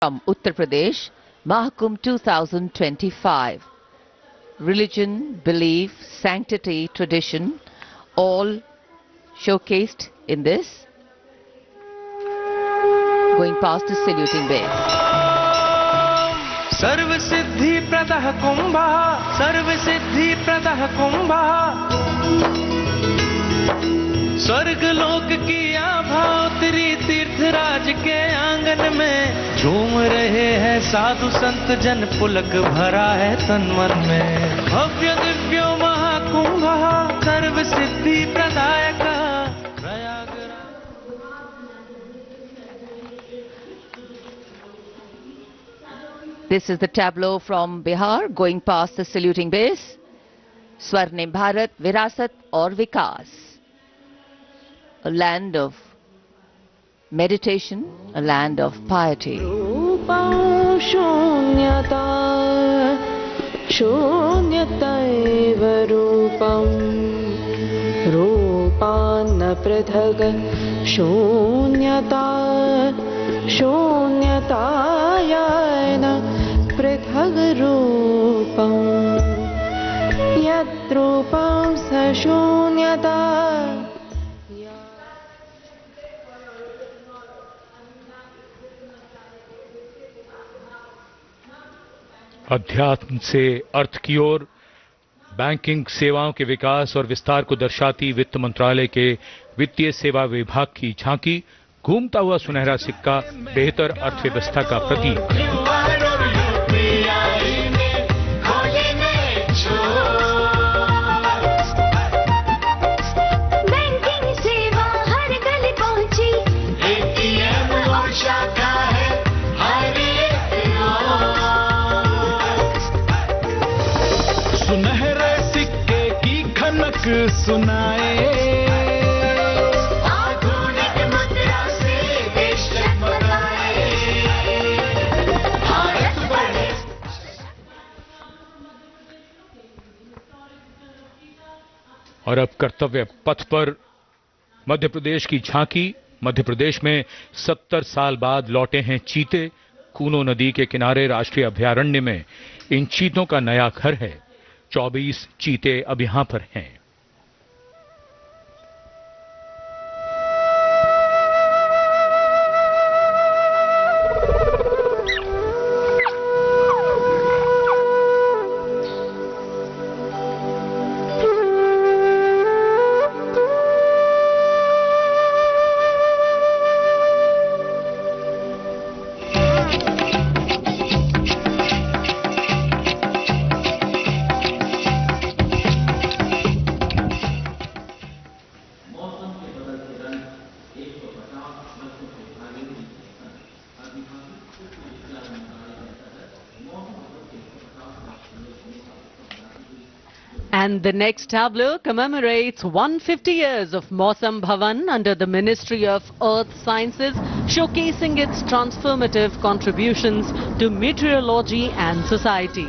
from Uttar Pradesh, Mahakumbh 2025. Religion, belief, sanctity, tradition, all showcased in this. Going past the saluting base. सर्व सिद्धि प्रदः कुंभः, सर्व सिद्धि प्रदः कुंभः, स्वर्ग लोक की आभा उतरी तीर्थराज के आंगन में। झूम रहे हैं साधु संत जन, पुलक भरा है तन मन में। भव्य दिव्यो महाकुंभः, सर्व सिद्धि प्रदायकः। This is the tableau from Bihar going past the saluting base. Swarnim Bharat, Virasat aur Vikas. A land of meditation, a land of piety. Rupam shunyata, shunyataiva rupam, rupanna prithag, shunyata, shunyatayana prithag rupam, yat rupam sa shunyata. अध्यात्म से अर्थ की ओर, banking सेवाओं के विकास और विस्तार को दर्शाती वित्त मंत्रालय के वित्तीय सेवा विभाग की झांकी, घूमता हुआ सुनहरा सिक्का, बेहतर अर्थव्यवस्था का प्रतीक। सुनाए आधुनिक मुद्रा से देश जगमगाए, भारत बढ़े। और अब कर्तव्य पथ पर मध्य प्रदेश की झांकी। मध्य प्रदेश में 70 साल बाद लौटे हैं चीते। कूनो नदी के किनारे राष्ट्रीय अभयारण्य में इन चीतों का नया घर है। 24 चीते अब यहां पर हैं। And the next tableau commemorates 150 years of Mausam Bhavan under the Ministry of Earth Sciences, showcasing its transformative contributions to meteorology and society.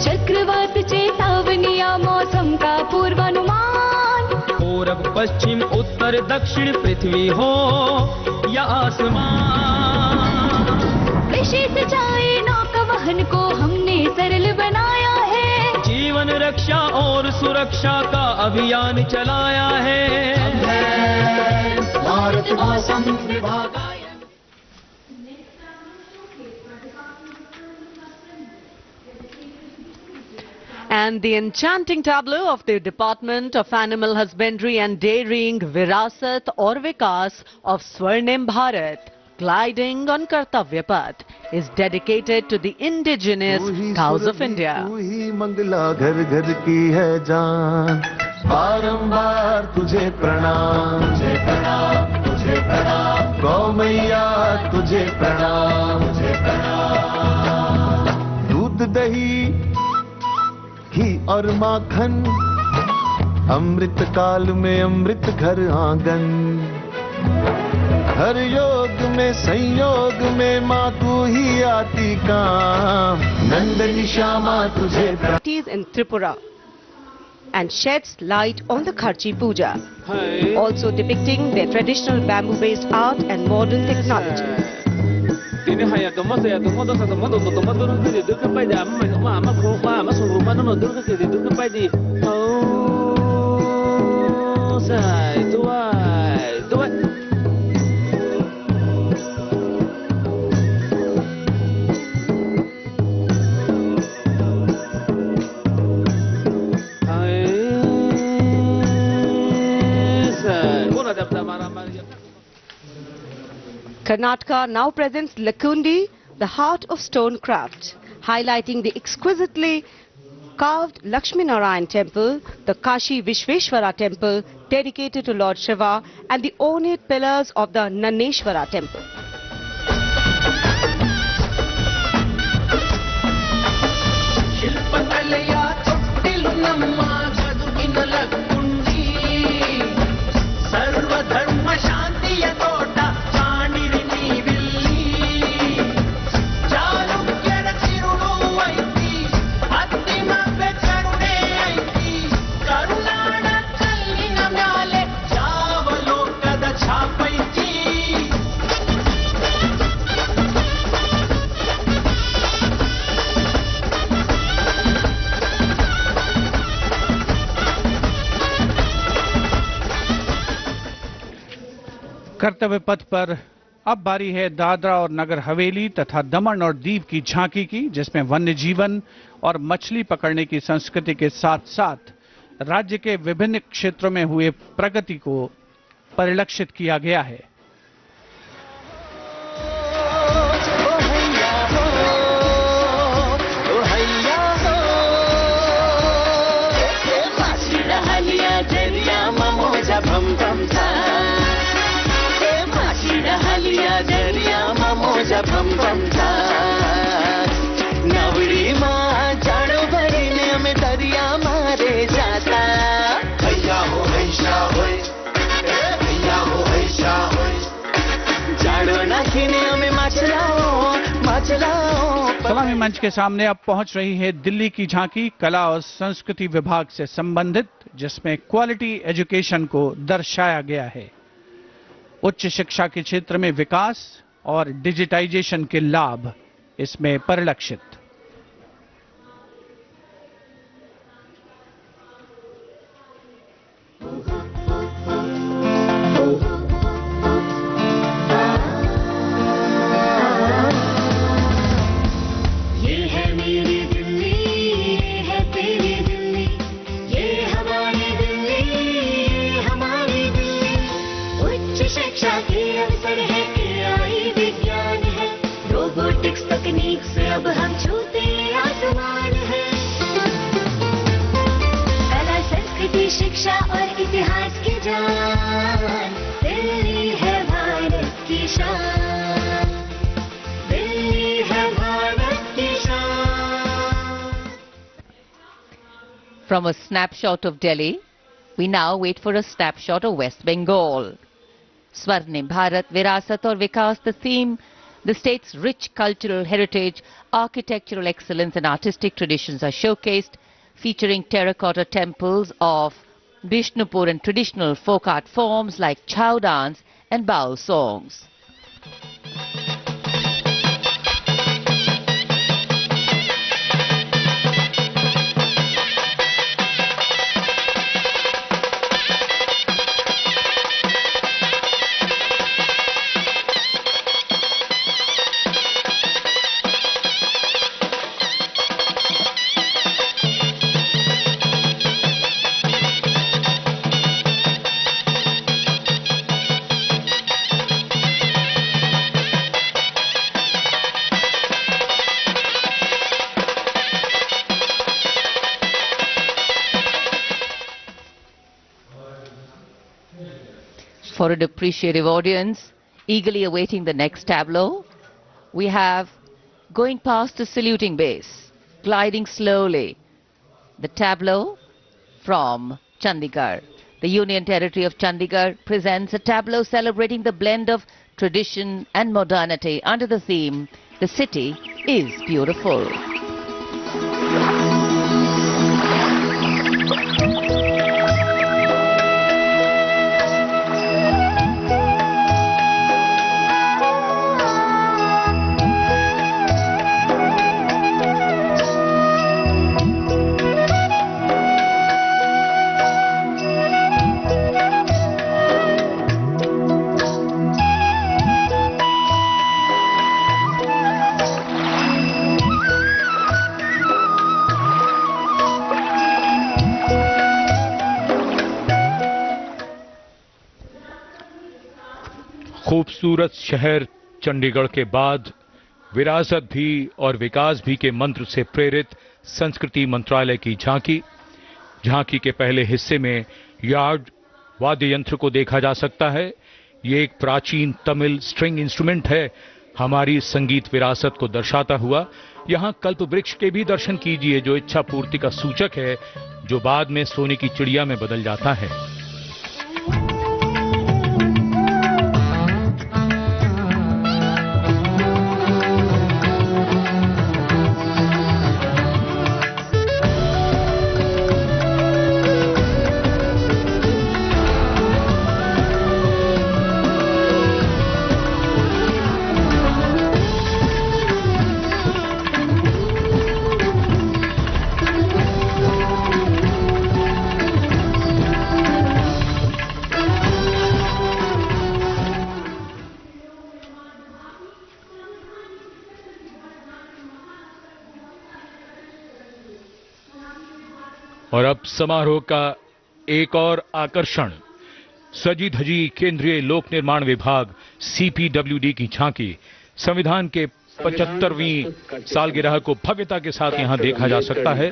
चक्रवात चेतावनिया मौसम का पूर्वानुमान, पूरब पश्चिम उत्तर दक्षिण पृथ्वी हो या आसमान, कृषि सिंचाई नौका वहन को हमने सरल बनाया है। जीवन रक्षा और सुरक्षा का अभियान चलाया है। भारत मौसम विभाग। And the enchanting tableau of the Department of Animal Husbandry and Dairying, Virasat aur Vikas of Swarnim Bharat, gliding on Kartavya Path, is dedicated to the indigenous cows of India. तू ही मंगला घर घर की है जान, बारंबार तुझे प्रणाम, तुझे प्रणाम, तुझे प्रणाम, गौ मैया तुझे प्रणाम, तुझे प्रणाम। दूध दही घी और माखन, अमृत काल में अमृत घर आंगन, हर योग में संयोग में माँ तू ही आती काम, नंदनी श्यामा तुझे। In Tripura, and sheds light on the Kharchi Puja, also depicting their traditional bamboo-based art and modern technology. Karnataka now presents Lakundi, the heart of stone craft, highlighting the exquisitely carved Lakshmi Narayan temple, the Kashi Vishveshwara temple dedicated to Lord Shiva, and the ornate pillars of the Naneshwara temple. कर्तव्य पथ पर अब बारी है दादरा और नगर हवेली तथा दमन और दीव की झांकी की, जिसमें वन्य जीवन और मछली पकड़ने की संस्कृति के साथ साथ राज्य के विभिन्न क्षेत्रों में हुए प्रगति को परिलक्षित किया गया है। सलामी मंच के सामने अब पहुंच रही है दिल्ली की झांकी कला और संस्कृति विभाग से संबंधित, जिसमें क्वालिटी एजुकेशन को दर्शाया गया है। उच्च शिक्षा के क्षेत्र में विकास और डिजिटाइजेशन के लाभ इसमें परिलक्षित। तकनीक से अब हम छूते आसमान है। कला संस्कृति शिक्षा और इतिहास की जान, दिल्ली है भारत की शान, दिल्ली है भारत की शान। From a snapshot of Delhi, we now wait for a snapshot of West Bengal. Swarnim Bharat, Virasat aur Vikas, the theme, the state's rich cultural heritage, architectural excellence and artistic traditions are showcased, featuring terracotta temples of Bishnupur and traditional folk art forms like chow dance and baul songs. For an appreciative audience, eagerly awaiting the next tableau, we have going past the saluting base, gliding slowly, the tableau from Chandigarh. The Union Territory of Chandigarh presents a tableau celebrating the blend of tradition and modernity under the theme, "The City is Beautiful." खूबसूरत शहर चंडीगढ़ के बाद विरासत भी और विकास भी के मंत्र से प्रेरित संस्कृति मंत्रालय की झांकी के पहले हिस्से में यार्ड वाद्य यंत्र को देखा जा सकता है। ये एक प्राचीन तमिल स्ट्रिंग इंस्ट्रूमेंट है, हमारी संगीत विरासत को दर्शाता हुआ। यहाँ कल्प वृक्ष के भी दर्शन कीजिए, जो इच्छा पूर्ति का सूचक है, जो बाद में सोने की चिड़िया में बदल जाता है। और अब समारोह का एक और आकर्षण, सजी धजी केंद्रीय लोक निर्माण विभाग सीपीडब्ल्यूडी की झांकी। संविधान के 75वीं सालगिरह को भव्यता के साथ यहां देखा जा सकता है।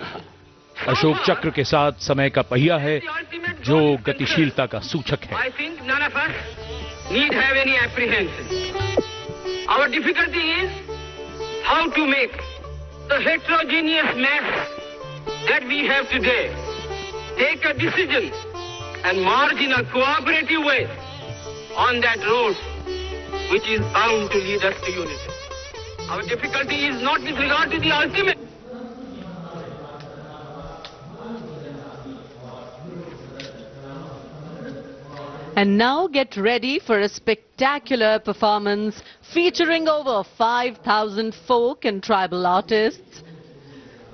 अशोक चक्र के साथ समय का पहिया है, जो गतिशीलता का सूचक है। Our difficulty is how to make the heterogeneous mass that we have today take a decision and march in a cooperative way on that road which is bound to lead us to unity. Our difficulty is not with regard to the ultimate. And now get ready for a spectacular performance featuring over 5,000 folk and tribal artists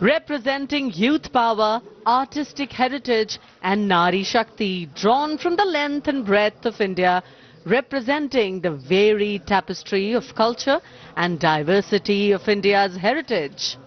representing youth power, artistic heritage and Nari Shakti, drawn from the length and breadth of India, representing the varied tapestry of culture and diversity of India's heritage.